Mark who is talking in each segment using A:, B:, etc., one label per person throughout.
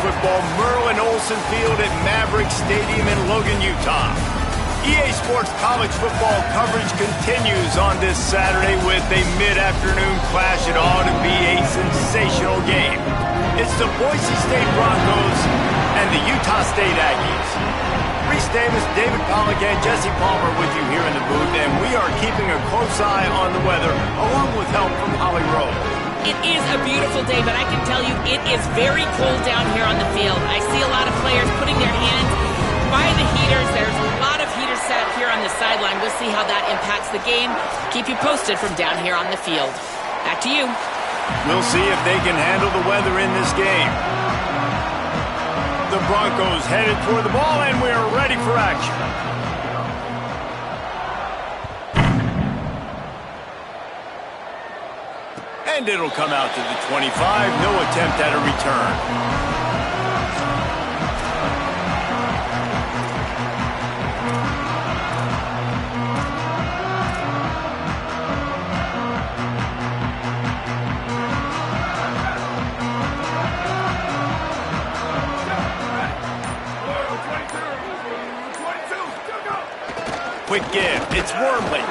A: football, Merlin Olsen Field at Maverick Stadium in Logan, Utah. EA Sports college football coverage continues on this Saturday with a mid-afternoon clash. It ought to be a sensational game. It's the Boise State Broncos and the Utah State Aggies. Reese Davis, David Pollack, and Jesse Palmer with you here in the booth, and we are keeping a close eye on the weather, along with help from Holly Rowe.
B: It is a beautiful day, but I can tell you it is very cold down here on the field. I see a lot of players putting their hands by the heaters. There's a lot of heaters set here on the sideline. We'll see how that impacts the game. Keep you posted from down here on the field. Back to you.
A: We'll see if they can handle the weather in this game. The Broncos headed toward the ball, and we are ready for action. And it'll come out to the 25. No attempt at a return. Quick give. It's Wormley.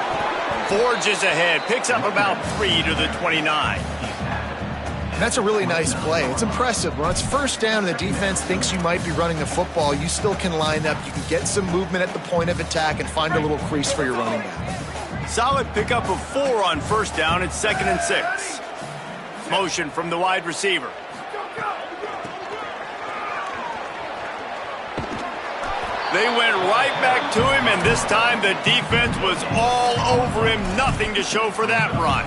A: Forges ahead. Picks up about 3 to the 29.
C: That's a really nice play. It's impressive. When it's first down and the defense thinks you might be running the football, you still can line up. You can get some movement at the point of attack and find a little crease for your running back.
A: Solid pickup of 4 on first down. It's 2nd and 6. Motion from the wide receiver. They went right back to him, and this time the defense was all over him. Nothing to show for that run.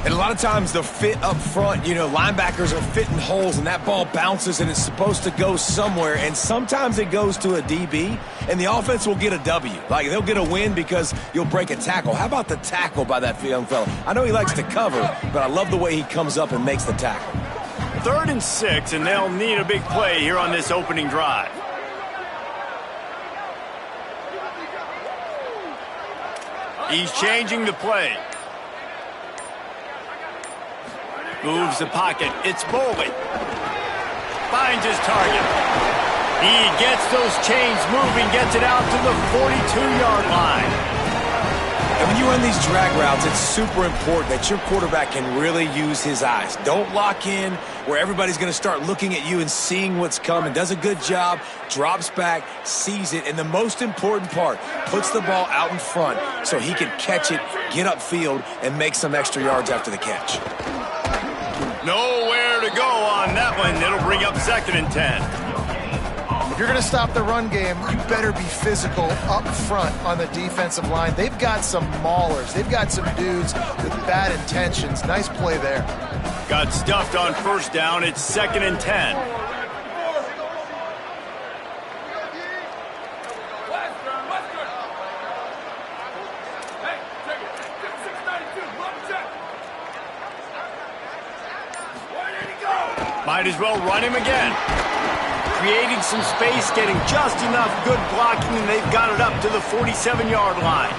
D: And a lot of times the fit up front, linebackers are fitting holes, and that ball bounces, and it's supposed to go somewhere. And sometimes it goes to a DB, and the offense will get a W. Like, they'll get a win because you'll break a tackle. How about the tackle by that young fella? I know he likes to cover, but I love the way he comes up and makes the tackle.
A: 3rd and 6, and they'll need a big play here on this opening drive. He's changing the play. Moves the pocket. It's Boley. Finds his target. He gets those chains moving, gets it out to the 42-yard line.
D: And when you run these drag routes, it's super important that your quarterback can really use his eyes. Don't lock in where everybody's going to start looking at you and seeing what's coming. Does a good job, drops back, sees it, and the most important part, puts the ball out in front so he can catch it, get upfield, and make some extra yards after the catch.
A: Nowhere to go on that one. It'll bring up 2nd and 10.
C: If you're going to stop the run game, you better be physical up front on the defensive line. They've got some maulers. They've got some dudes with bad intentions. Nice play there.
A: Got stuffed on first down. It's 2nd and 10. Might as well run him again. Creating some space, getting just enough good blocking, and they've got it up to the 47-yard line.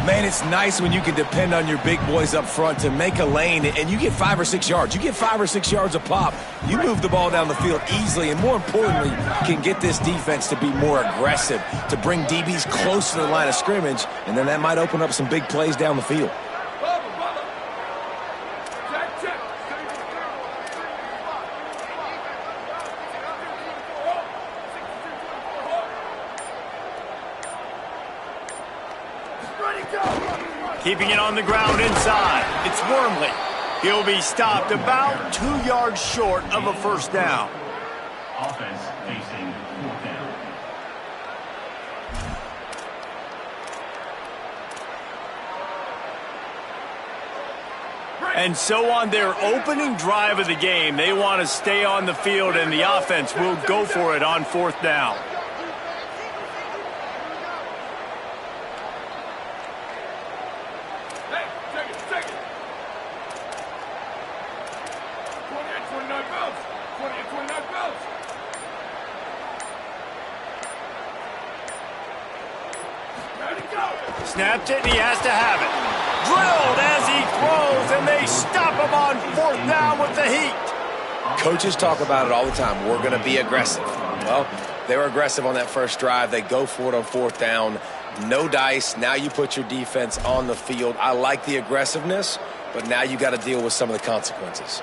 D: Man, it's nice when you can depend on your big boys up front to make a lane, and you get 5 or 6 yards. You get 5 or 6 yards a pop. You move the ball down the field easily, and more importantly, can get this defense to be more aggressive, to bring DBs close to the line of scrimmage, and then that might open up some big plays down the field.
A: Keeping it on the ground inside. It's Wormley. He'll be stopped about 2 yards short of a first down.
E: Offense facing 4th down.
A: And so on their opening drive of the game, they want to stay on the field, and the offense will go for it on 4th down. Snapped it, and he has to have it. Drilled as he throws, and they stop him on 4th down with the heat.
D: Coaches talk about it all the time. We're going to be aggressive. Well, they were aggressive on that first drive. They go for it on fourth down. No dice. Now you put your defense on the field. I like the aggressiveness, but now you got to deal with some of the consequences.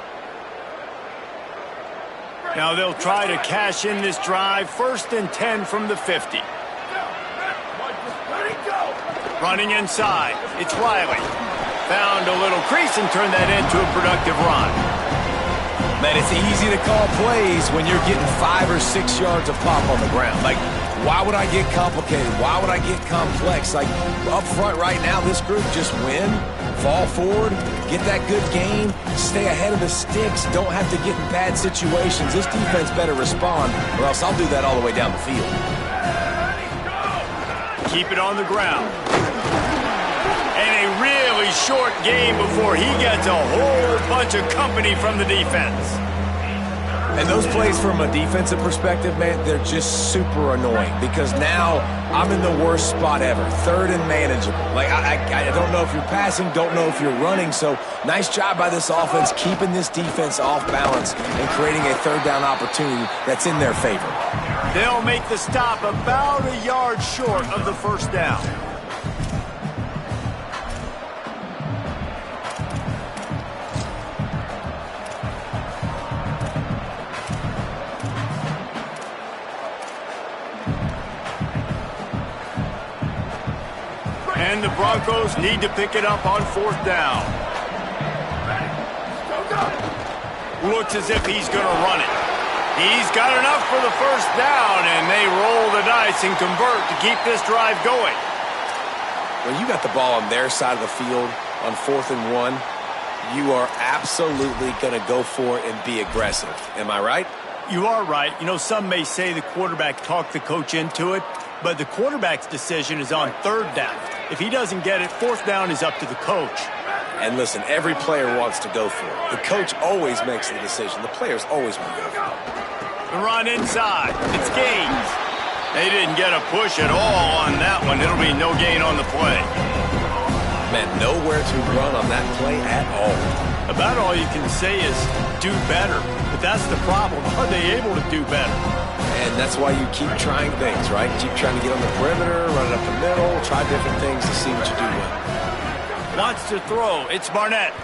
A: Now they'll try to cash in this drive. 1st and 10 from the 50. Running inside. It's Riley. Found a little crease and turned that into a productive run.
D: Man, it's easy to call plays when you're getting 5 or 6 yards of pop on the ground. Like, why would I get complicated? Why would I get complex? Like, up front right now, this group just win, fall forward, get that good gain, stay ahead of the sticks, don't have to get in bad situations. This defense better respond, or else I'll do that all the way down the field.
A: Keep it on the ground. And a really short game before he gets a whole bunch of company from the defense.
D: And those plays from a defensive perspective, man, they're just super annoying because now I'm in the worst spot ever. 3rd and manageable. Like, I don't know if you're passing, don't know if you're running. So nice job by this offense keeping this defense off balance and creating a 3rd down opportunity that's in their favor.
A: They'll make the stop about a yard short of the 1st down. And the Broncos need to pick it up on 4th down. Looks as if he's going to run it. He's got enough for the 1st down, and they roll the dice and convert to keep this drive going.
D: When you got the ball on their side of the field on 4th and 1, you are absolutely going to go for it and be aggressive. Am I right?
A: You are right. You know, some may say the quarterback talked the coach into it, but the quarterback's decision is on 3rd down. If he doesn't get it, 4th down is up to the coach.
D: And listen, every player wants to go for it. The coach always makes the decision. The players always want to go for it.
A: The run inside. It's Gaines. They didn't get a push at all on that one. It'll be no gain on the play.
D: Man, nowhere to run on that play at all.
A: About all you can say is do better. But that's the problem. Are they able to do better?
D: And that's why you keep trying things, right? Keep trying to get on the perimeter, run it up the middle, try different things to see what you do well.
A: Wants to throw. It's Barnett.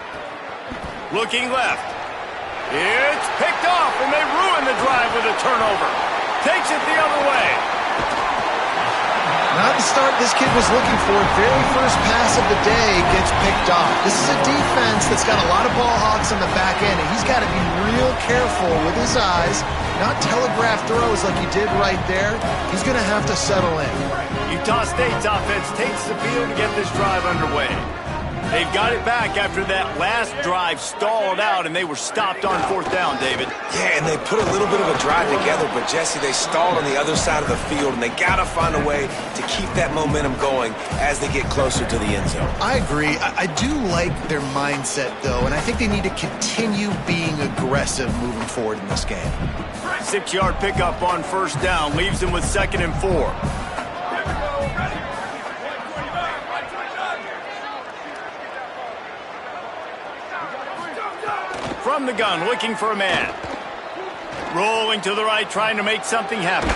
A: Looking left. It's picked off, and they ruin the drive with a turnover. Takes it the other way.
C: Not the start this kid was looking for. Very first pass of the day gets picked off. This is a defense that's got a lot of ball hawks on the back end, and he's got to be real careful with his eyes, not telegraph throws like he did right there. He's going to have to settle in.
A: Utah State's offense takes the field to get this drive underway. They've got it back after that last drive stalled out, and they were stopped on 4th down, David.
D: Yeah, and they put a little bit of a drive together, but, Jesse, they stalled on the other side of the field, and they got to find a way to keep that momentum going as they get closer to the end zone.
C: I agree. I do like their mindset, though, and I think they need to continue being aggressive moving forward in this game.
A: 6-yard pickup on 1st down leaves them with 2nd and 4. From the gun, looking for a man. Rolling to the right, trying to make something happen.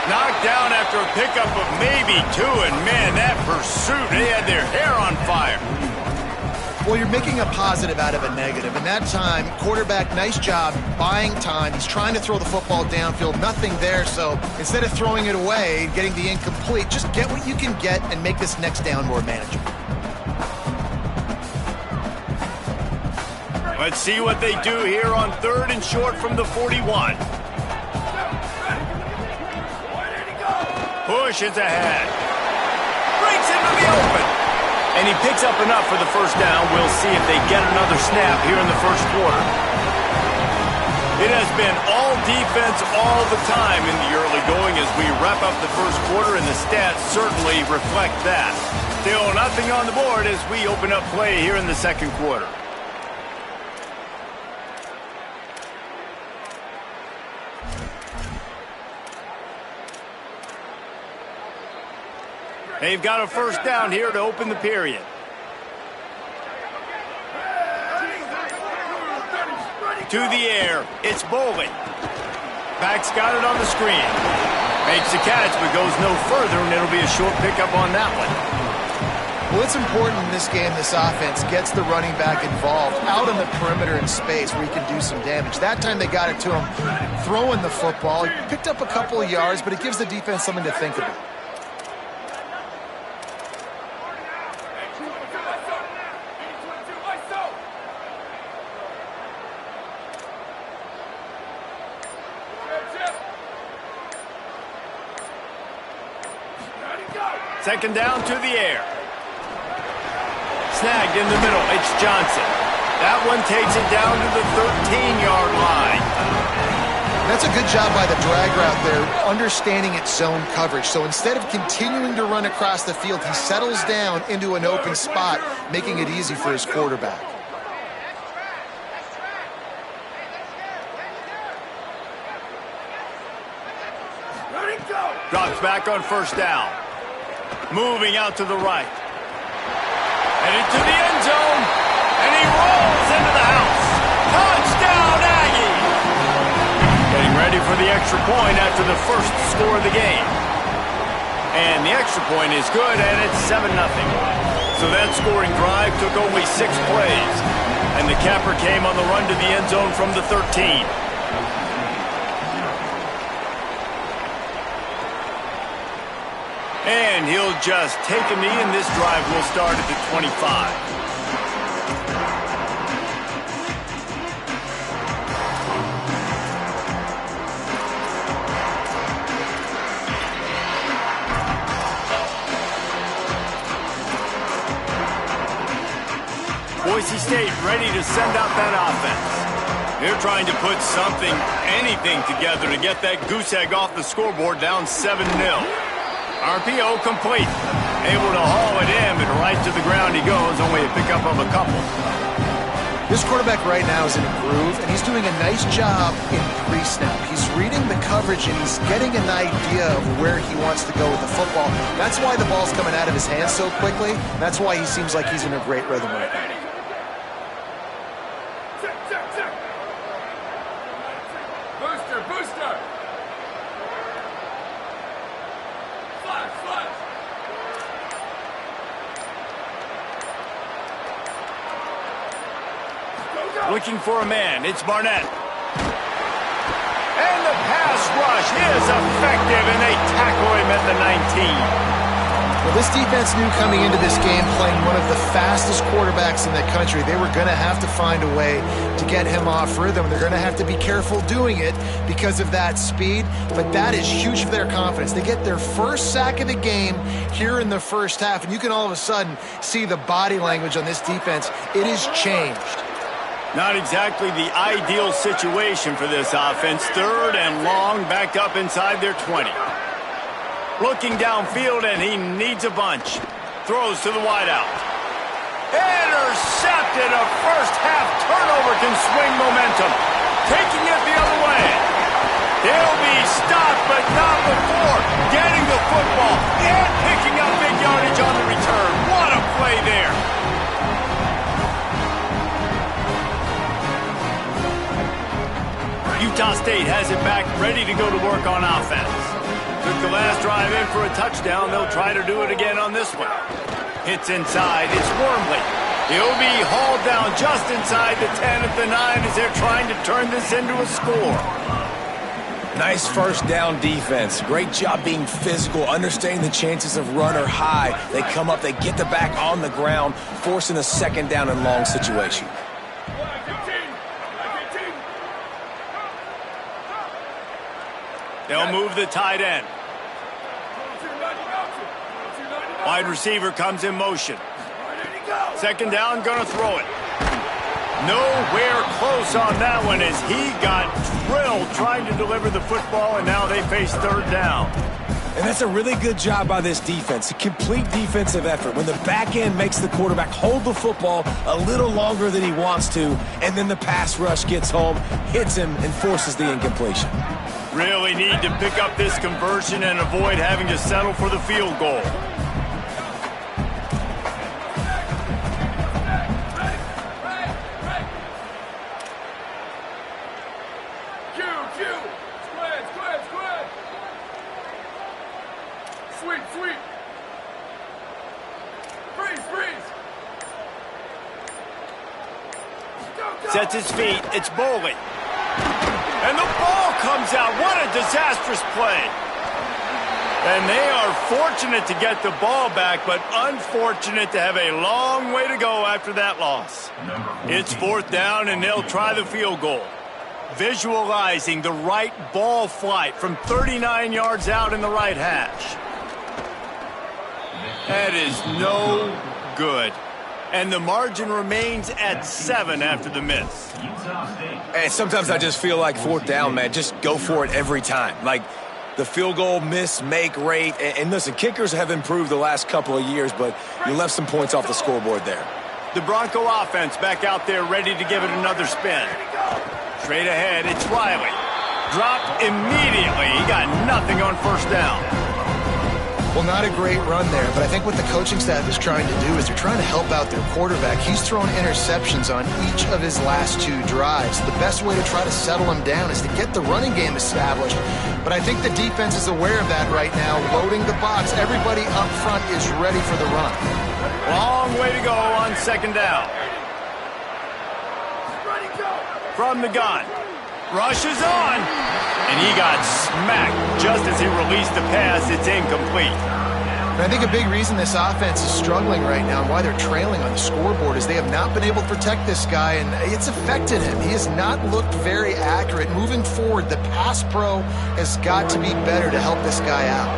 A: Knocked down after a pickup of maybe 2, and man, that pursuit, they had their hair on fire.
C: Well, you're making a positive out of a negative. And that time, quarterback, nice job buying time. He's trying to throw the football downfield. Nothing there, so instead of throwing it away, getting the incomplete, just get what you can get and make this next down more manageable.
A: Let's see what they do here on 3rd and short from the 41. Pushes ahead. Breaks into the open. And he picks up enough for the 1st down. We'll see if they get another snap here in the 1st quarter. It has been all defense all the time in the early going as we wrap up the 1st quarter, and the stats certainly reflect that. Still nothing on the board as we open up play here in the 2nd quarter. They've got a 1st down here to open the period. to the air. It's Bowie. Back's got it on the screen. Makes the catch, but goes no further, and it'll be a short pickup on that one.
C: Well, it's important in this game, this offense gets the running back involved out on the perimeter in space where he can do some damage. That time they got it to him throwing the football. He picked up a couple of yards, but it gives the defense something to think about.
A: Second down to the air. Snagged in the middle. It's Johnson. That one takes it down to the 13-yard line.
C: That's a good job by the drag route there, understanding its zone coverage. So instead of continuing to run across the field, he settles down into an open spot, making it easy for his quarterback.
A: Drops back on first down. Moving out to the right. Headed to the end zone. And he rolls into the house. Touchdown, Aggie! Getting ready for the extra point after the first score of the game. And the extra point is good, and it's 7-0. So that scoring drive took only 6 plays. And the capper came on the run to the end zone from the 13. And he'll just take a knee, and this drive will start at the 25. Boise State ready to send out that offense. They're trying to put something, anything together to get that goose egg off the scoreboard down 7-0. RPO complete. Able to haul it in, but right to the ground he goes. Only a pickup of a couple.
C: This quarterback right now is in a groove, and he's doing a nice job in pre-snap. He's reading the coverage, and he's getting an idea of where he wants to go with the football. That's why the ball's coming out of his hands so quickly. That's why he seems like he's in a great rhythm right now.
A: Looking for a man. It's Barnett. And the pass rush is effective, and they tackle him at the 19.
C: Well, this defense knew coming into this game, playing one of the fastest quarterbacks in the country, they were going to have to find a way to get him off rhythm. They're going to have to be careful doing it because of that speed, but that is huge for their confidence. They get their first sack of the game here in the first half, and you can all of a sudden see the body language on this defense. It has changed.
A: Not exactly the ideal situation for this offense. Third and long, backed up inside their 20. Looking downfield, and he needs a bunch. Throws to the wideout. Intercepted. A first-half turnover can swing momentum. Taking it the other way. They'll be stopped, but not before getting the football and picking up big yardage on the return. What a play there. Utah State has it back, ready to go to work on offense. Took the last drive in for a touchdown. They'll try to do it again on this one. Hits inside. It's Wormley. He'll be hauled down just inside the 10 at the 9 as they're trying to turn this into a score.
D: Nice first down defense. Great job being physical, understanding the chances of run are high. They come up, they get the back on the ground, forcing a second down and long situation.
A: They'll move the tight end. Wide receiver comes in motion. Second down, gonna throw it. Nowhere close on that one as he got drilled trying to deliver the football, and now they face third down.
D: And that's a really good job by this defense, a complete defensive effort. When the back end makes the quarterback hold the football a little longer than he wants to, and then the pass rush gets home, hits him, and forces the incompletion.
A: Really need to pick up this conversion and avoid having to settle for the field goal. Sets his feet. It's Boise. And the ball comes out. What a disastrous play. And they are fortunate to get the ball back, but unfortunate to have a long way to go after that loss. It's 4th down, and they'll try the field goal. Visualizing the right ball flight from 39 yards out in the right hash. That is no good. And the margin remains at 7 after the miss.
D: And sometimes I just feel like 4th down, man, just go for it every time. Like, the field goal miss-make rate. And listen, kickers have improved the last couple of years, but you left some points off the scoreboard there.
A: The Bronco offense back out there ready to give it another spin. Straight ahead, it's Riley. Dropped immediately. He got nothing on 1st down.
C: Well, not a great run there, but I think what the coaching staff is trying to do is they're trying to help out their quarterback. He's thrown interceptions on each of his last 2 drives. The best way to try to settle him down is to get the running game established. But I think the defense is aware of that right now, loading the box. Everybody up front is ready for the run.
A: Long way to go on 2nd down. From the gun. Rushes on. And he got smacked just as he released the pass. It's incomplete.
C: And I think a big reason this offense is struggling right now and why they're trailing on the scoreboard is they have not been able to protect this guy, and it's affected him. He has not looked very accurate. Moving forward, the pass pro has got to be better to help this guy out.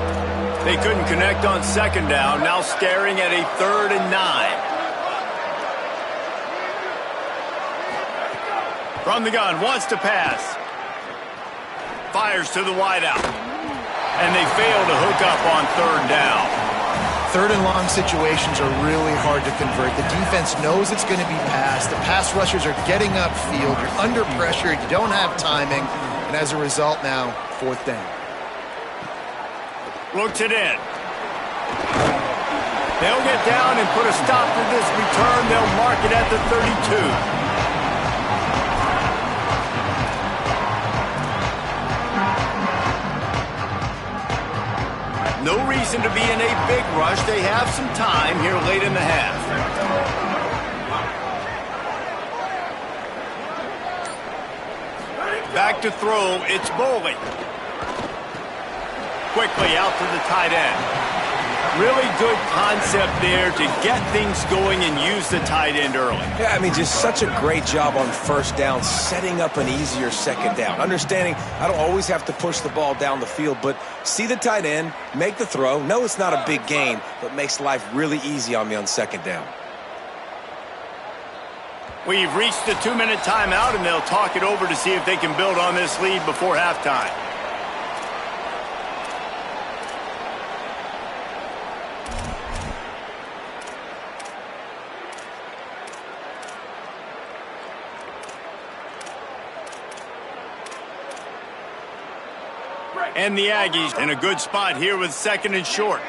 A: They couldn't connect on 2nd down. Now staring at a 3rd and 9. From the gun, wants to pass. Fires to the wideout. And they fail to hook up on 3rd down.
C: 3rd and long situations are really hard to convert. The defense knows it's going to be passed. The pass rushers are getting upfield. You're under pressure. You don't have timing. And as a result now, 4th down.
A: Looks it in. They'll get down and put a stop to this return. They'll mark it at the 32. No reason to be in a big rush. They have some time here late in the half. Back to throw. It's Boise. Quickly out to the tight end. Really good concept there to get things going and use the tight end early.
D: Yeah, I mean, just such a great job on 1st down, setting up an easier 2nd down. Understanding I don't always have to push the ball down the field, but see the tight end, make the throw. No, it's not a big gain, but makes life really easy on me on 2nd down.
A: We've reached the 2-minute timeout, and they'll talk it over to see if they can build on this lead before halftime. And the Aggies in a good spot here with 2nd and short.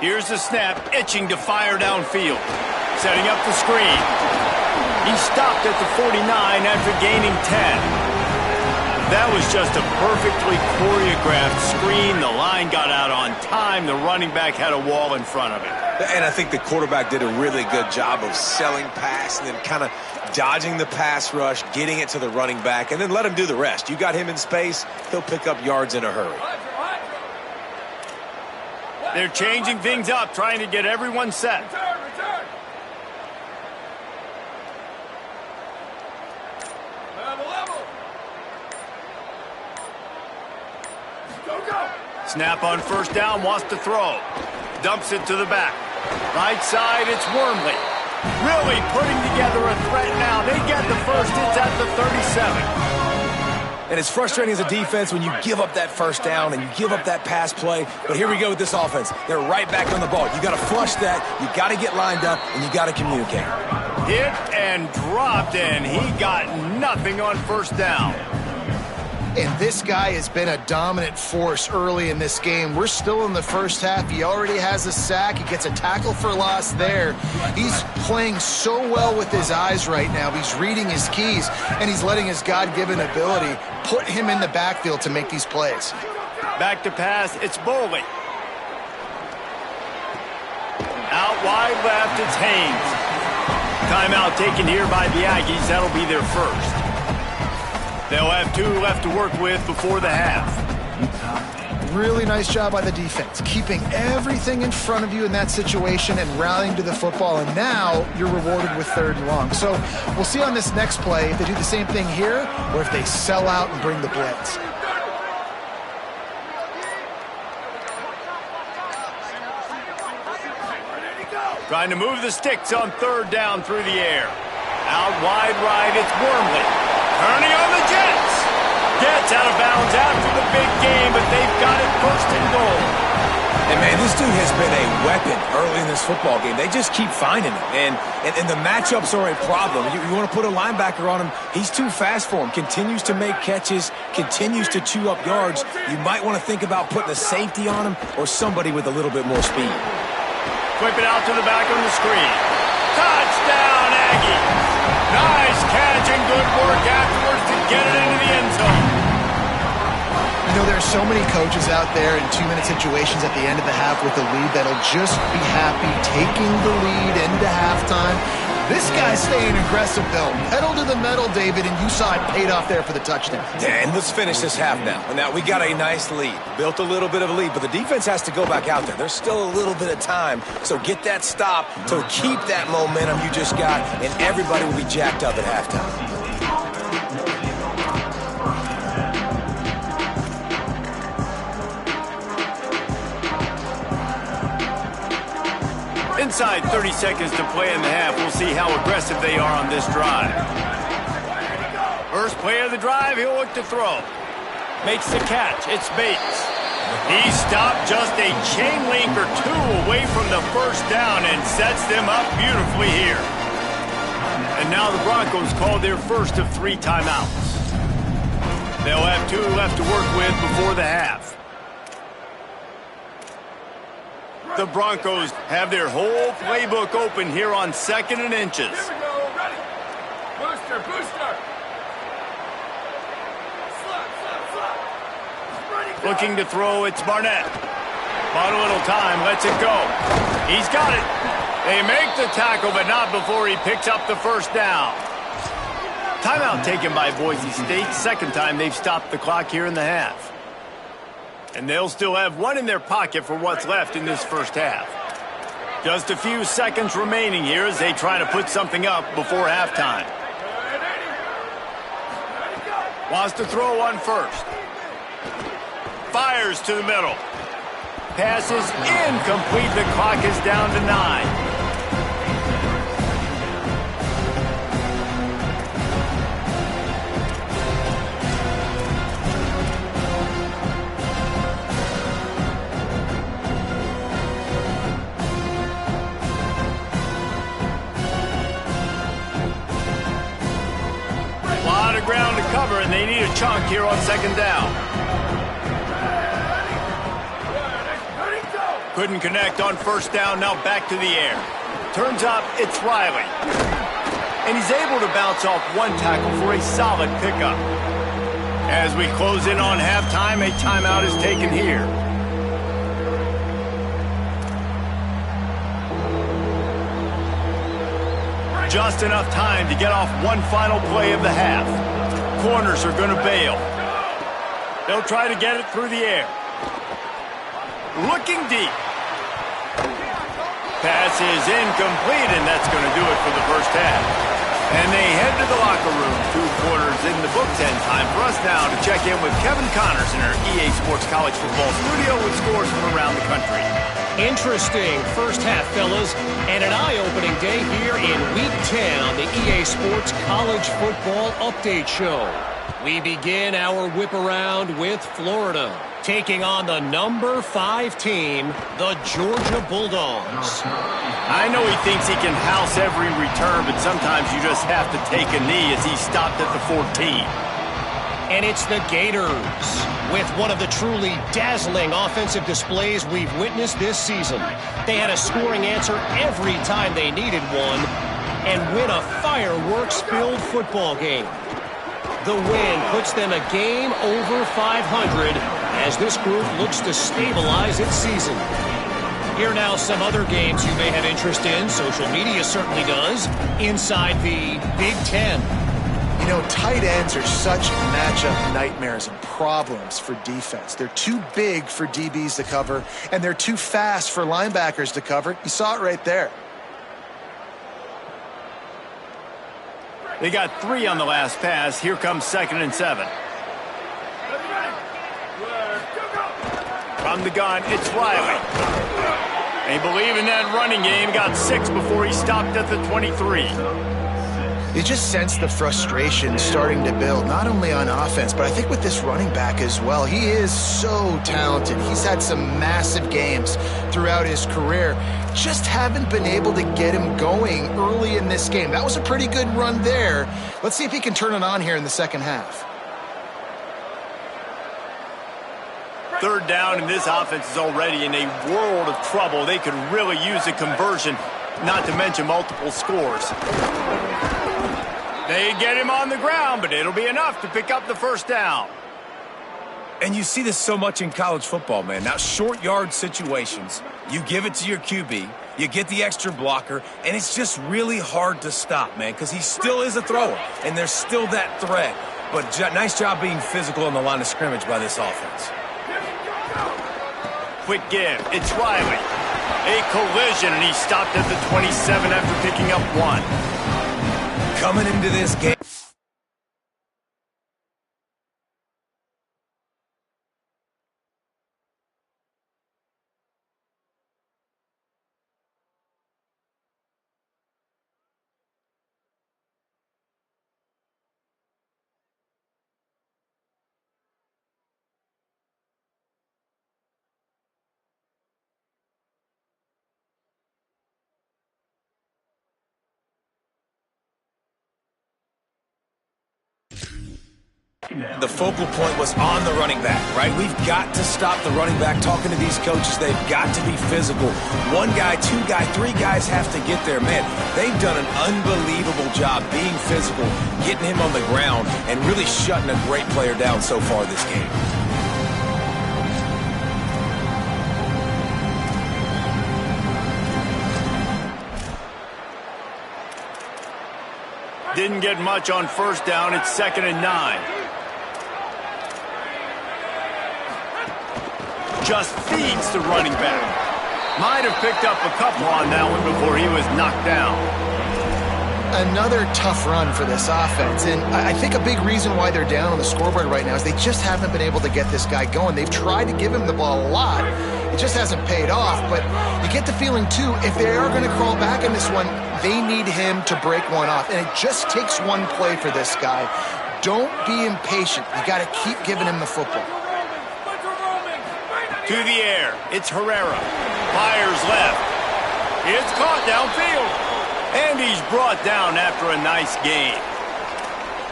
A: Here's the snap, itching to fire downfield. Setting up the screen. He stopped at the 49 after gaining 10. That was just a perfectly choreographed screen. The line got out on time. The running back had a wall in front of it.
D: And I think the quarterback did a really good job of selling pass and then kind of dodging the pass rush, getting it to the running back, and then let him do the rest. You got him in space, he'll pick up yards in a hurry.
A: They're changing things up, trying to get everyone set. Snap on 1st down, wants to throw. Dumps it to the back. Right side, it's Wormley. Really putting together a threat now. They get the first. It's at the 37.
D: And it's frustrating as a defense when you give up that 1st down and you give up that pass play. But here we go with this offense. They're right back on the ball. You got to flush that. You got to get lined up, and you got to communicate.
A: Hit and dropped, and he got nothing on 1st down.
C: And this guy has been a dominant force early in this game. We're still in the 1st half. He already has a sack. He gets a tackle for loss there. He's playing so well with his eyes right now. He's reading his keys, and he's letting his God-given ability put him in the backfield to make these plays.
A: Back to pass. It's Boise. wide left, it's Haynes. Timeout taken here by the Aggies. That'll be their first. They'll have 2 left to work with before the half.
C: Really nice job by the defense, keeping everything in front of you in that situation and rallying to the football, and now you're rewarded with 3rd and long. So we'll see on this next play if they do the same thing here or if they sell out and bring the blitz.
A: Trying to move the sticks on 3rd down through the air. Out wide right, it's Wormley. Turning on the Jets. Gets out of bounds after the big game, but they've got it 1st and goal.
D: And, man, this dude has been a weapon early in this football game. They just keep finding him. And the matchups are a problem. You want to put a linebacker on him, he's too fast for him. Continues to make catches, continues to chew up yards. You might want to think about putting a safety on him or somebody with a little bit more speed.
A: Whip it out to the back on the screen. Touchdown, Aggies! Nice catch and good work afterwards to get it into the end zone.
C: You know, there are so many coaches out there in 2-minute situations at the end of the half with the lead that'll just be happy taking the lead into halftime. This guy's staying aggressive, though. Pedal to the metal, David, and you saw it paid off there for the touchdown.
D: Yeah, and let's finish this half now. Now, we got a nice lead. Built a little bit of a lead, but the defense has to go back out there. There's still a little bit of time, so get that stop to keep that momentum you just got, and everybody will be jacked up at halftime.
A: Inside 30 seconds to play in the half. We'll see how aggressive they are on this drive. First play of the drive, he'll look to throw. Makes the catch. It's Bates. He stopped just a chain link or 2 away from the 1st down and sets them up beautifully here. And now the Broncos call their first of 3 timeouts. They'll have 2 left to work with before the half. The Broncos have their whole playbook open here on 2nd and inches.
F: Here we go, ready. Booster, booster. Slap. Ready, go.
A: Looking to throw, it's Barnett. Bought a little time, lets it go. He's got it. They make the tackle, but not before he picks up the 1st down. Timeout taken by Boise State. 2nd time they've stopped the clock here in the half. And they'll still have 1 in their pocket for what's left in this 1st half. Just a few seconds remaining here as they try to put something up before halftime. Wants to throw on 1st. Fires to the middle. Pass is incomplete. The clock is down to 9. Ground to cover, and they need a chunk here on 2nd down. Couldn't connect on 1st down, now back to the air. Turns up, it's Riley. And he's able to bounce off 1 tackle for a solid pickup. As we close in on halftime, a timeout is taken here. Just enough time to get off 1 final play of the half. Corners are going to bail. They'll try to get it through the air. Looking deep. Pass is incomplete, and that's going to do it for the 1st half. And they head to the locker room. 2 quarters in the books, and time for us now to check in with Kevin Connors in our EA Sports College Football studio with scores from around the country.
G: Interesting 1st half, fellas, and an eye-opening day here in Week 10 on the EA Sports College Football Update Show. We begin our whip around with Florida, taking on the number 5 team, the Georgia Bulldogs.
A: I know he thinks he can house every return, but sometimes you just have to take a knee as he stopped at the 14.
G: And it's the Gators, with one of the truly dazzling offensive displays we've witnessed this season. They had a scoring answer every time they needed one and win a fireworks-filled football game. The win puts them a game over 500 as this group looks to stabilize its season. Here now some other games you may have interest in. Social media certainly does. Inside the Big Ten.
C: You know, tight ends are such matchup nightmares and problems for defense. They're too big for DBs to cover, and they're too fast for linebackers to cover. You saw it right there.
A: They got 3 on the last pass. Here comes 2nd and 7. From the gun, it's Riley. They believe in that running game. Got 6 before he stopped at the 23.
C: You just sense the frustration starting to build, not only on offense, but I think with this running back as well. He is so talented. He's had some massive games throughout his career. Just haven't been able to get him going early in this game. That was a pretty good run there. Let's see if he can turn it on here in the second half.
A: 3rd down, and this offense is already in a world of trouble. They could really use a conversion, not to mention multiple scores. They get him on the ground, but it'll be enough to pick up the 1st down.
D: And you see this so much in college football, man. Now, short yard situations, you give it to your QB, you get the extra blocker, and it's just really hard to stop, man, because he still is a thrower, and there's still that threat. But nice job being physical on the line of scrimmage by this offense.
A: Quick give. It's Riley. A collision, and he stopped at the 27 after picking up 1.
D: Coming into this game. The focal point was on the running back, right? We've got to stop the running back. Talking to these coaches, they've got to be physical. 1 guy, 2 guy, 3 guys have to get there. Man, they've done an unbelievable job being physical, getting him on the ground, and really shutting a great player down so far this game.
A: Didn't get much on 1st down. It's 2nd and 9. Just feeds the running back. Might have picked up a couple on that one before he was knocked down.
C: Another tough run for this offense, and I think a big reason why they're down on the scoreboard right now is they just haven't been able to get this guy going. They've tried to give him the ball a lot. It just hasn't paid off, but you get the feeling, too, if they are going to crawl back in this one, they need him to break one off, and it just takes one play for this guy. Don't be impatient. You got to keep giving him the football.
A: To the air, it's Herrera. Fires left. It's caught downfield. And he's brought down after a nice gain.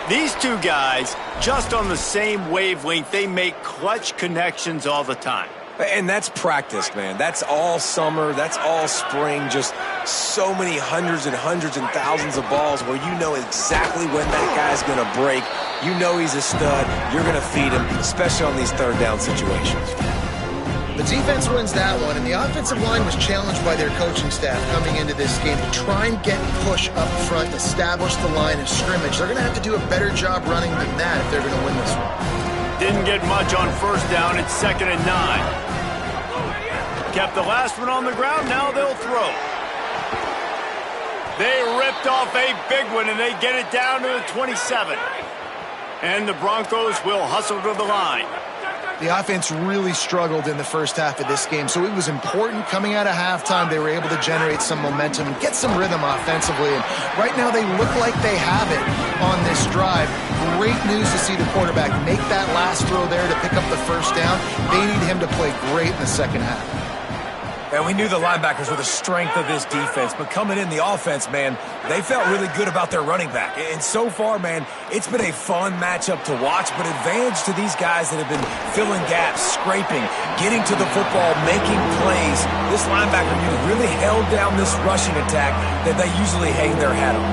A: These 2 guys, just on the same wavelength, they make clutch connections all the time.
D: And that's practice, man. That's all summer. That's all spring. Just so many hundreds and thousands of balls where you know exactly when that guy's going to break. You know he's a stud. You're going to feed him, especially on these 3rd down situations.
C: The defense wins that one, and the offensive line was challenged by their coaching staff coming into this game to try and get push up front, establish the line of scrimmage. They're going to have to do a better job running than that if they're going to win this one.
A: Didn't get much on 1st down. It's 2nd and 9. Kept the last one on the ground. Now they'll throw. They ripped off a big one, and they get it down to the 27. And the Broncos will hustle to the line.
C: The offense really struggled in the first half of this game, so it was important coming out of halftime. They were able to generate some momentum and get some rhythm offensively, and right now they look like they have it on this drive. Great news to see the quarterback make that last throw there to pick up the 1st down. They need him to play great in the second half.
D: And we knew the linebackers were the strength of this defense, but coming in the offense, man, they felt really good about their running back. And so far, man, it's been a fun matchup to watch, but advantage to these guys that have been filling gaps, scraping, getting to the football, making plays. This linebacker unit really held down this rushing attack that they usually hang their hat on.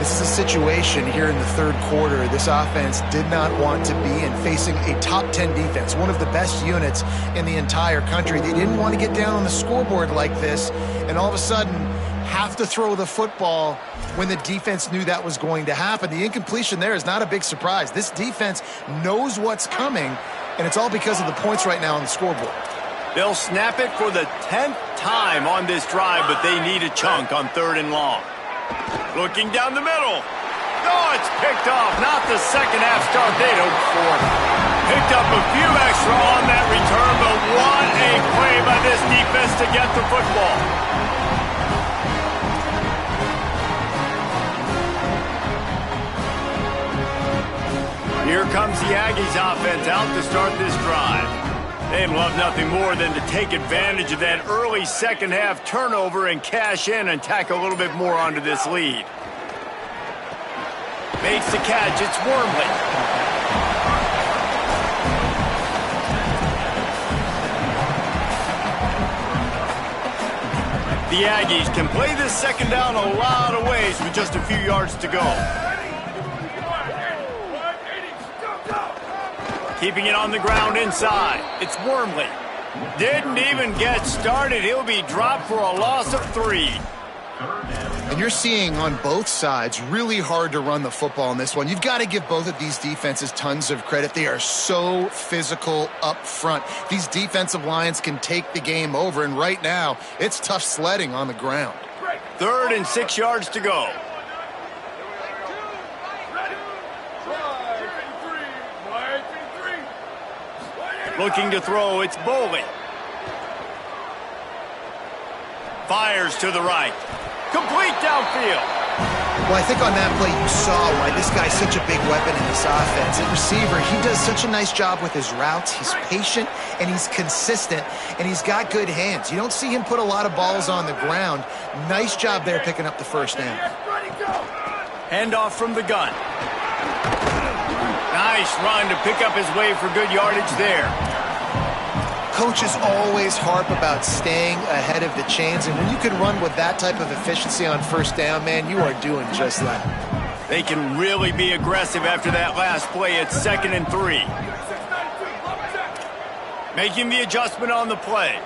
C: This is a situation here in the third quarter this offense did not want to be in, facing a top 10 defense, one of the best units in the entire country. They didn't want to get down on the scoreboard like this, and all of a sudden have to throw the football when the defense knew that was going to happen. The incompletion there is not a big surprise. This defense knows what's coming, and it's all because of the points right now on the scoreboard.
A: They'll snap it for the 10th time on this drive, but they need a chunk on 3rd and long. Looking down the middle. Oh, it's picked off. Not the second half start they'd hoped for. Picked up a few extra on that return, but what a play by this defense to get the football. Here comes the Aggies offense out to start this drive. They'd love nothing more than to take advantage of that early second half turnover and cash in and tack a little bit more onto this lead. Makes the catch, it's Wormley. The Aggies can play this second down a lot of ways with just a few yards to go. Keeping it on the ground inside. It's Wormley. Didn't even get started. He'll be dropped for a loss of 3.
C: And you're seeing on both sides really hard to run the football in this one. You've got to give both of these defenses tons of credit. They are so physical up front. These defensive lines can take the game over, and right now it's tough sledding on the ground.
A: 3rd and 6 yards to go. Looking to throw, it's Boley. Fires to the right. Complete downfield.
C: Well, I think on that play you saw why this guy's such a big weapon in this offense. At receiver, he does such a nice job with his routes. He's patient, and he's consistent, and he's got good hands. You don't see him put a lot of balls on the ground. Nice job there picking up the first down.
A: Handoff from the gun. Nice run to pick up his way for good yardage there.
C: Coaches always harp about staying ahead of the chains, and when you can run with that type of efficiency on first down, man, you are doing just that.
A: They can really be aggressive after that last play. It's 2nd and 3. Making the adjustment on the play.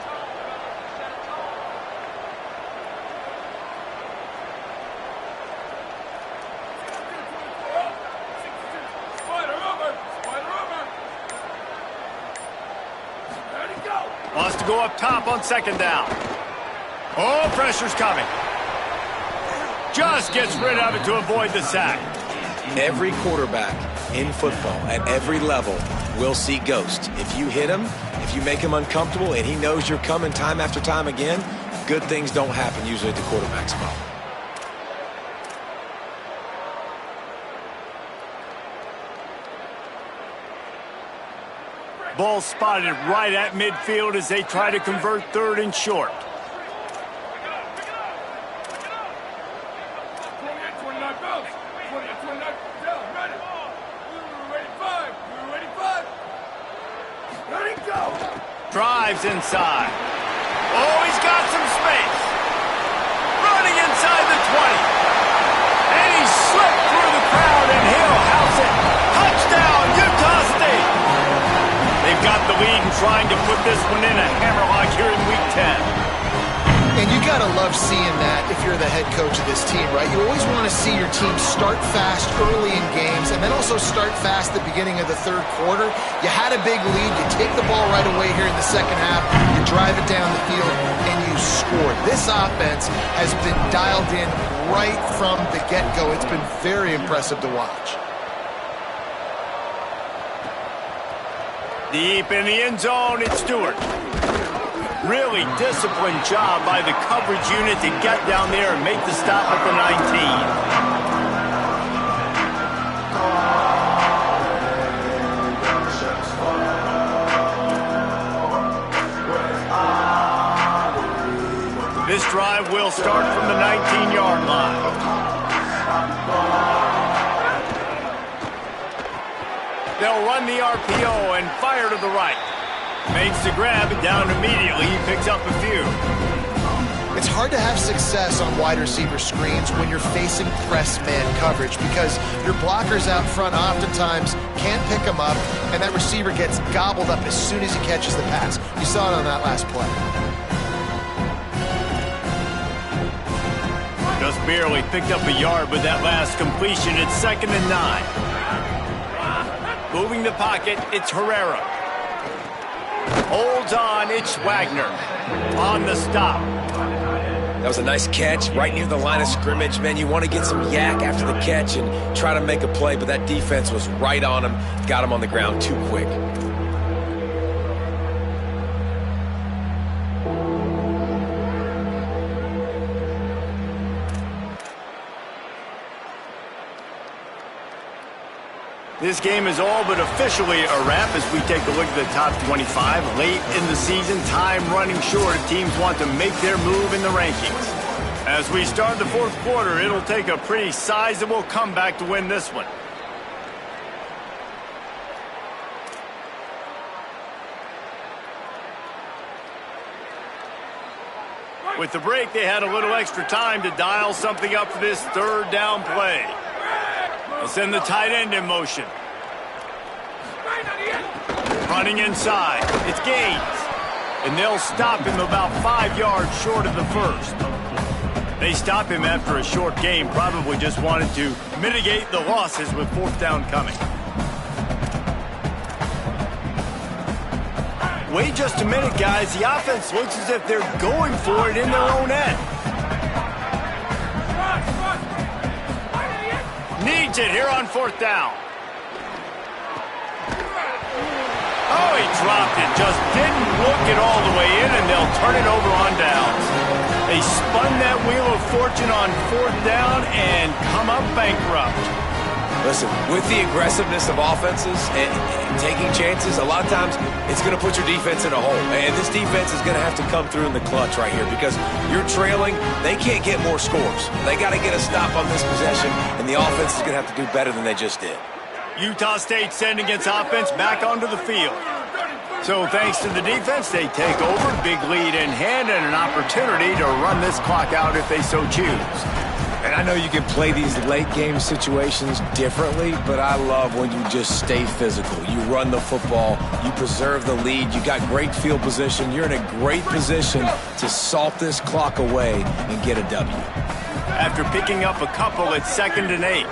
A: Wants to go up top on 2nd down. Oh, pressure's coming. Just gets rid of it to avoid the sack.
D: Every quarterback in football at every level will see ghosts. If you hit him, if you make him uncomfortable, and he knows you're coming time after time again, good things don't happen usually at the quarterback spot.
A: Ball spotted right at midfield as they try to convert 3rd and short. Drives inside. Oh, he's got some space. Running inside the 20. And he slipped through the crowd, and he'll house it. Touchdown, Utah State. They've got the lead and trying to put this one in a hammerlock here in Week 10.
C: And you got to love seeing that if you're the head coach of this team, right? You always want to see your team start fast early in games and then also start fast at the beginning of the third quarter. You had a big lead. You take the ball right away here in the second half. You drive it down the field, and you score. This offense has been dialed in right from the get-go. It's been very impressive to watch.
A: Deep in the end zone, it's Stewart. Really disciplined job by the coverage unit to get down there and make the stop at the 19. This drive will start from the 19-yard line. They'll run the RPO and fire to the right. Makes the grab, down immediately. He picks up a few.
C: It's hard to have success on wide receiver screens when you're facing press man coverage because your blockers out front oftentimes can't pick them up, and that receiver gets gobbled up as soon as he catches the pass. You saw it on that last play.
A: Just barely picked up a yard with that last completion. It's 2nd and 9. Moving the pocket, it's Herrera. Holds on, it's Wagner. On the stop.
D: That was a nice catch right near the line of scrimmage. Man, you want to get some yak after the catch and try to make a play, but that defense was right on him. Got him on the ground too quick.
A: This game is all but officially a wrap as we take a look at the top 25. Late in the season, time running short. Teams want to make their move in the rankings. As we start the fourth quarter, it'll take a pretty sizable comeback to win this one. With the break, they had a little extra time to dial something up for this third down play. They'll send the tight end in motion. Running inside. It's Gaines. And they'll stop him about 5 yards short of the first. They stop him after a short game. Probably just wanted to mitigate the losses with 4th down coming. Wait just a minute, guys. The offense looks as if they're going for it in their own end. Needs it here on 4th down. Oh, he dropped it. Just didn't look it all the way in, and they'll turn it over on downs. They spun that wheel of fortune on 4th down and come up bankrupt.
D: Listen, with the aggressiveness of offenses and taking chances, a lot of times it's going to put your defense in a hole. And this defense is going to have to come through in the clutch right here because you're trailing. They can't get more scores. They got to get a stop on this possession, and the offense is going to have to do better than they just did.
A: Utah State sending its offense back onto the field. So thanks to the defense, they take over. Big lead in hand and an opportunity to run this clock out if they so choose.
D: And I know you can play these late game situations differently, but I love when you just stay physical. You run the football, you preserve the lead, you got great field position, you're in a great position to salt this clock away and get a W.
A: After picking up a couple, it's 2nd and 8.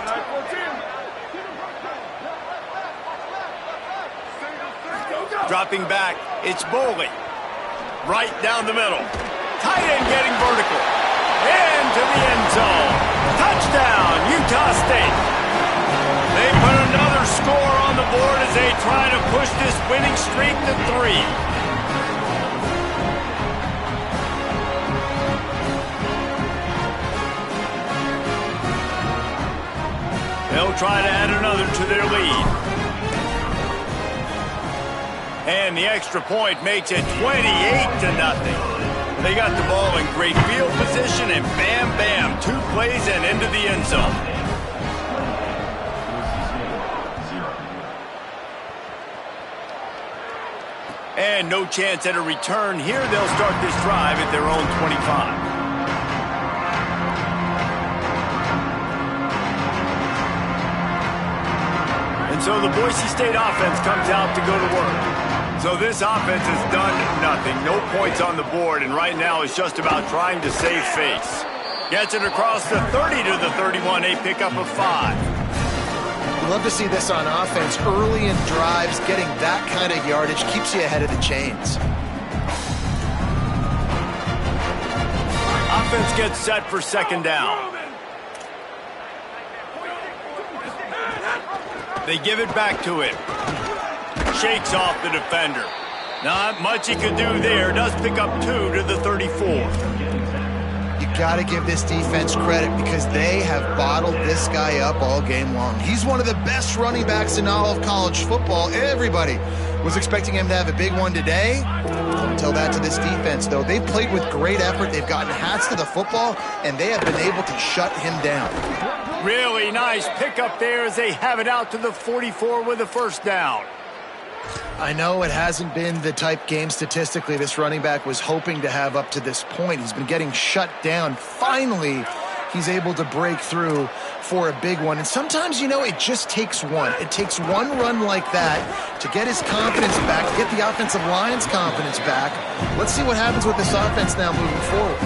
A: Dropping back, it's Boley. Right down the middle. Tight end getting vertical. Into the end zone. Touchdown, Utah State. They put another score on the board as they try to push this winning streak to 3. They'll try to add another to their lead. And the extra point makes it 28-0. They got the ball in great field position, and bam, bam, 2 plays and into the end zone. And no chance at a return here. They'll start this drive at their own 25. And so the Boise State offense comes out to go to work. So this offense has done nothing. No points on the board, and right now it's just about trying to save face. Gets it across the 30 to the 31, a pickup of 5.
C: You love to see this on offense. Early in drives, getting that kind of yardage keeps you ahead of the chains.
A: Offense gets set for 2nd down. They give it back to him. Shakes off the defender. Not much he could do there. Does pick up 2 to the 34.
C: You got to give this defense credit because they have bottled this guy up all game long. He's one of the best running backs in all of college football. Everybody was expecting him to have a big one today. Don't tell that to this defense, though. They've played with great effort. They've gotten hats to the football, and they have been able to shut him down.
A: Really nice pickup there as they have it out to the 44 with a 1st down.
C: I know it hasn't been the type game statistically this running back was hoping to have up to this point. He's been getting shut down. Finally, he's able to break through for a big one. And sometimes, you know, it just takes one. It takes one run like that to get his confidence back, to get the offensive line's confidence back. Let's see what happens with this offense now moving forward.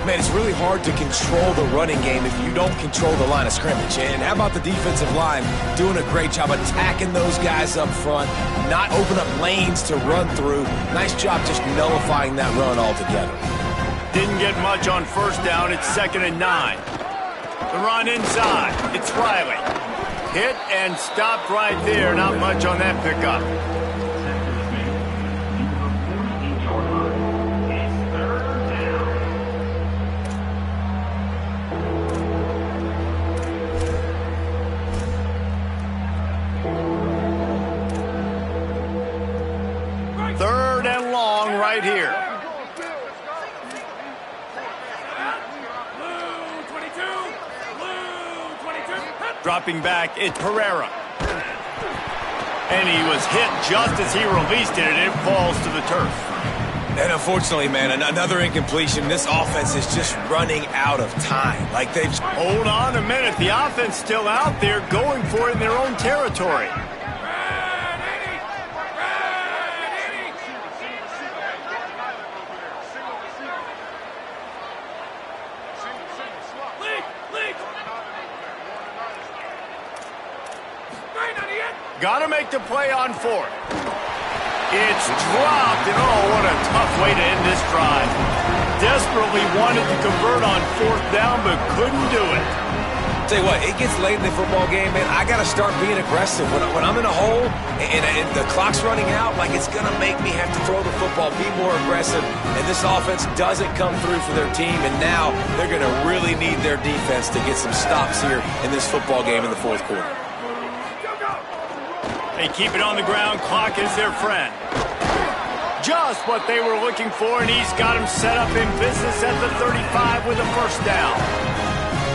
D: Man, it's really hard to control the running game if you don't control the line of scrimmage. And how about the defensive line doing a great job attacking those guys up front, not open up lanes to run through. Nice job just nullifying that run altogether.
A: Didn't get much on first down. It's 2nd and 9. The run inside. It's Riley. Hit and stopped right there. Not much on that pickup. Third and long right here. Dropping back, it's Pereira. And he was hit just as he released it, and it falls to the turf.
D: And unfortunately, man, another incompletion. This offense is just running out of time. Like they've...
A: Hold on a minute. The offense still out there going for it in their own territory. Got to make the play on 4th. It's dropped, and oh, what a tough way to end this drive. Desperately wanted to convert on 4th down, but couldn't do it.
D: Tell you what, it gets late in the football game, man. I got to start being aggressive. When I'm in a hole and the clock's running out, like it's going to make me have to throw the football, be more aggressive. And this offense doesn't come through for their team, and now they're going to really need their defense to get some stops here in this football game in the 4th quarter.
A: They keep it on the ground. Clock is their friend. Just what they were looking for, and he's got him set up in business at the 35 with a first down.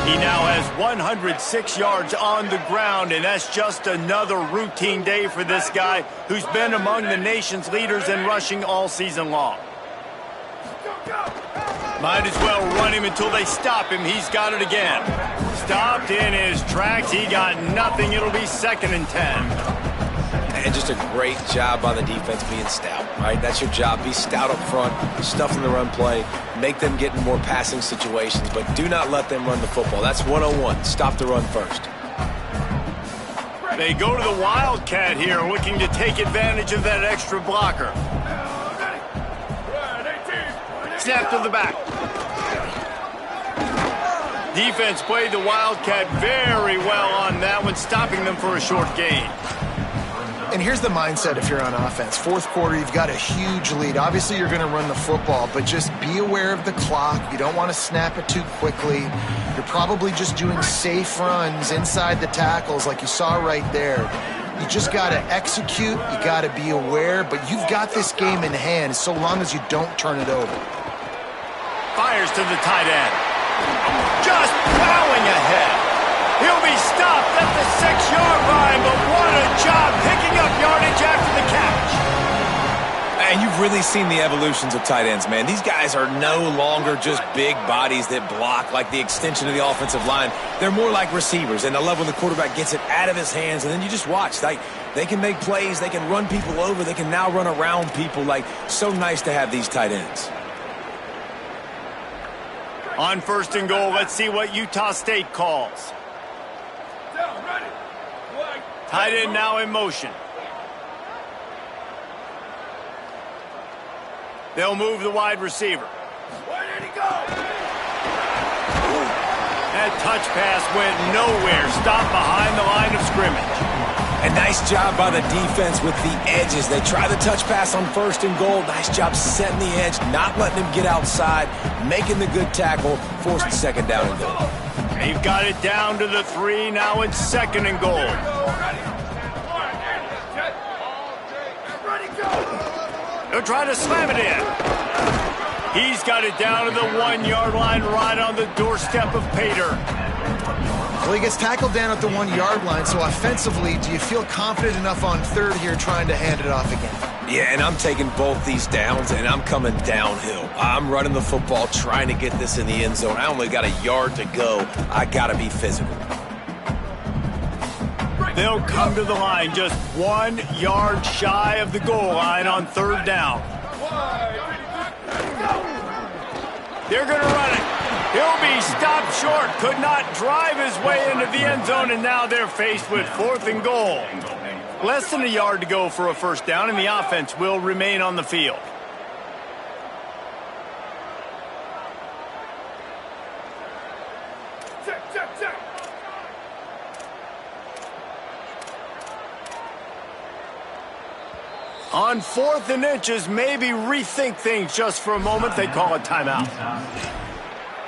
A: He now has 106 yards on the ground, and that's just another routine day for this guy who's been among the nation's leaders in rushing all season long. Might as well run him until they stop him. He's got it again. Stopped in his tracks. He got nothing. It'll be 2nd and 10.
D: And just a great job by the defense being stout, right? That's your job. Be stout up front, stuff in the run play, make them get in more passing situations, but do not let them run the football. That's 101. Stop the run first.
A: They go to the Wildcat here, looking to take advantage of that extra blocker. Snap to the back. Defense played the Wildcat very well on that one, stopping them for a short gain.
C: And here's the mindset if you're on offense. 4th quarter, you've got a huge lead. Obviously, you're going to run the football, but just be aware of the clock. You don't want to snap it too quickly. You're probably just doing safe runs inside the tackles like you saw right there. You just got to execute. You got to be aware, but you've got this game in hand so long as you don't turn it over.
A: Fires to the tight end. Just plowing ahead. He'll be stopped at the 6-yard line, but what a job picking up yardage after the catch.
D: And you've really seen the evolutions of tight ends, man. These guys are no longer just big bodies that block like the extension of the offensive line. They're more like receivers, and I love when the quarterback gets it out of his hands, and then you just watch. Like, they can make plays. They can run people over. They can now run around people. Like, so nice to have these tight ends.
A: On 1st and goal, let's see what Utah State calls. Tight end now in motion. They'll move the wide receiver.
F: Where did he go?
A: That touch pass went nowhere. Stopped behind the line of scrimmage.
D: A nice job by the defense with the edges. They try the touch pass on 1st and goal. Nice job setting the edge, not letting him get outside, making the good tackle, forced the 2nd down and goal.
A: They've got it down to the 3. Now it's 2nd and goal. They'll try to slam it in. He's got it down to the 1-yard line right on the doorstep of Pater.
C: Well, he gets tackled down at the 1-yard line, so offensively, do you feel confident enough on third here trying to hand it off again?
D: Yeah, and I'm taking both these downs, and I'm coming downhill. I'm running the football, trying to get this in the end zone. I only got a yard to go. I got to be physical.
A: They'll come to the line just 1 yard shy of the goal line on third down. They're going to run it. He'll be stopped short. Could not drive his way into the end zone, and now they're faced with 4th and goal. Less than a yard to go for a first down, and the offense will remain on the field. On 4th and inches, maybe rethink things just for a moment. They call a timeout.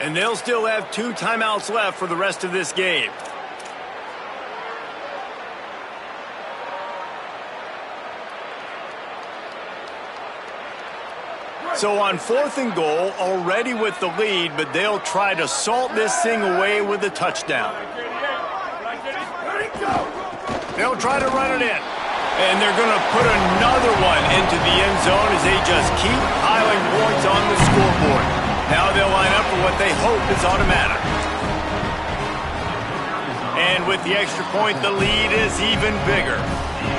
A: And they'll still have 2 timeouts left for the rest of this game. So on 4th and goal, already with the lead, but they'll try to salt this thing away with a touchdown. They'll try to run it in. And they're going to put another one into the end zone as they just keep piling points on the scoreboard. Now they'll line up for what they hope is automatic. And with the extra point, the lead is even bigger.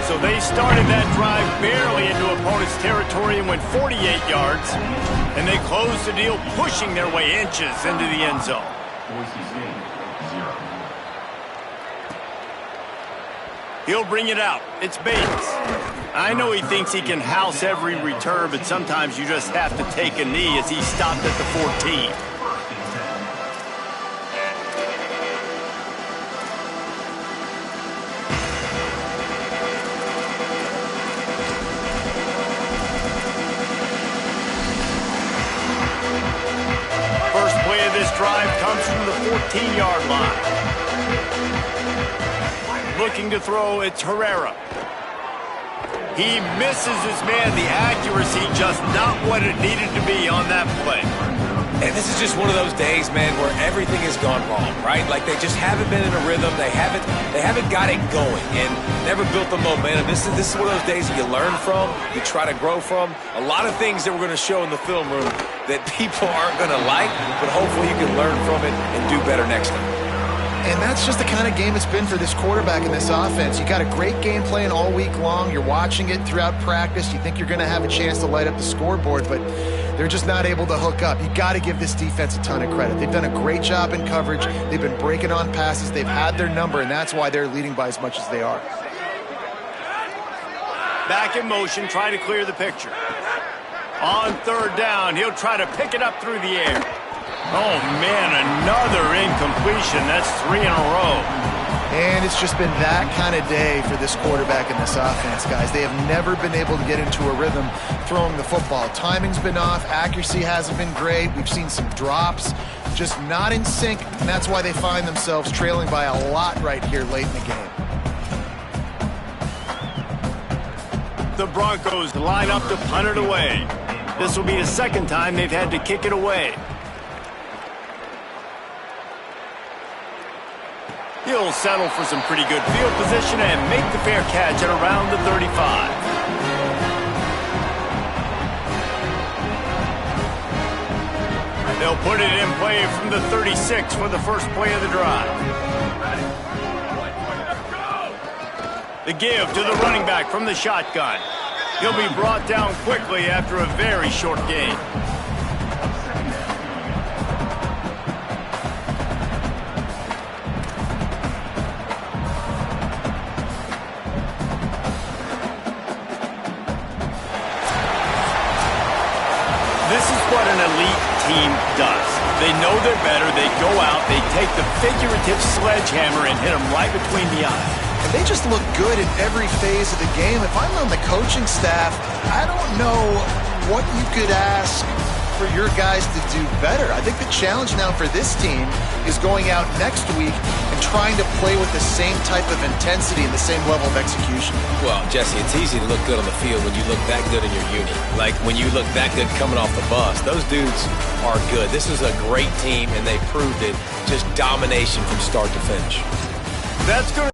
A: So they started that drive barely into opponent's territory and went 48 yards. And they closed the deal, pushing their way inches into the end zone.
E: Boise State, 0.
A: He'll bring it out. It's Bates. I know he thinks he can house every return, but sometimes you just have to take a knee as he stopped at the 14. First play of this drive comes from the 14-yard line. Looking to throw, it's Herrera. He misses his man. The accuracy just not what it needed to be on that play.
D: And this is just one of those days, man, where everything has gone wrong, right? Like they just haven't been in a rhythm. They haven't got it going and never built the momentum. This is one of those days that you learn from, you try to grow from. A lot of things that we're going to show in the film room that people aren't going to like, but hopefully you can learn from it and do better next time.
C: And that's just the kind of game it's been for this quarterback in this offense. You got a great game plan all week long. You're watching it throughout practice. You think you're going to have a chance to light up the scoreboard, but they're just not able to hook up. You got to give this defense a ton of credit. They've done a great job in coverage. They've been breaking on passes. They've had their number, and that's why they're leading by as much as they are.
A: Back in motion, trying to clear the picture. On third down, he'll try to pick it up through the air. Oh, man, another incompletion. That's 3 in a row.
C: And it's just been that kind of day for this quarterback in this offense, guys. They have never been able to get into a rhythm throwing the football. Timing's been off. Accuracy hasn't been great. We've seen some drops, just not in sync, and that's why they find themselves trailing by a lot right here late in the game.
A: The Broncos line up to punt it away. This will be the second time they've had to kick it away. He'll settle for some pretty good field position and make the fair catch at around the 35. They'll put it in play from the 36 for the first play of the drive. The give to the running back from the shotgun. He'll be brought down quickly after a very short gain. This is what an elite team does. They know they're better. They go out, they take the figurative sledgehammer and hit them right between the eyes.
C: And they just look good in every phase of the game. If I'm on the coaching staff, I don't know what you could ask for your guys to do better. I think the challenge now for this team is going out next week and trying to play with the same type of intensity and the same level of execution.
D: Well, Jesse, it's easy to look good on the field when you look that good in your unit. Like when you look that good coming off the bus. Those dudes are good. This is a great team, and they proved it. Just domination from start to finish.
A: That's going